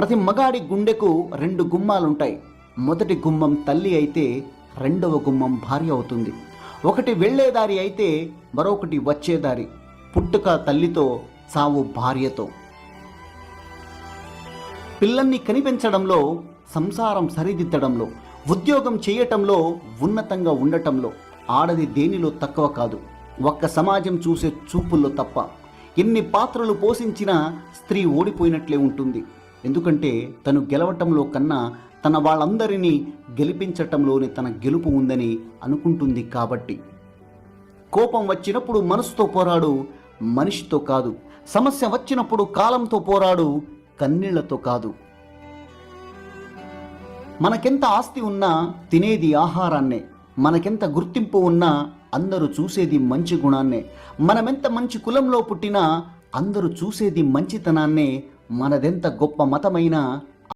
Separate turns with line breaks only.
ప్రతి మగాడి గుండెకు రెండు గుమ్మాలుంటాయి. మొదటి గుమ్మం తల్లి అయితే రెండవ గుమ్మం భార్య అవుతుంది. ఒకటి వెళ్ళేదారి అయితే మరొకటి వచ్చేదారి. పుట్టుక తల్లితో, చావు భార్యతో. పిల్లల్ని కనిపించడంలో, సంసారం సరిదిద్దడంలో, ఉద్యోగం చేయటంలో, ఉన్నతంగా ఉండటంలో ఆడది దేనిలో తక్కువ కాదు, ఒక్క సమాజం చూసే చూపుల్లో తప్ప. ఎన్ని పాత్రలు పోషించినా స్త్రీ ఓడిపోయినట్లే ఉంటుంది. ఎందుకంటే తను గెలవటంలో కన్నా తన వాళ్ళందరినీ గెలిపించటంలోనే తన గెలుపు ఉందని అనుకుంటుంది కాబట్టి. కోపం వచ్చినప్పుడు మనసుతో పోరాడు, మనిషితో కాదు. సమస్య వచ్చినప్పుడు కాలంతో పోరాడు, కన్నీళ్లతో కాదు. మనకెంత ఆస్తి ఉన్నా తినేది ఆహారాన్నే. మనకెంత గుర్తింపు ఉన్నా అందరూ చూసేది మంచి గుణాన్నే. మనమెంత మంచి కులంలో పుట్టినా అందరూ చూసేది మంచితనాన్నే. మనదెంత గొప్ప మతమైనా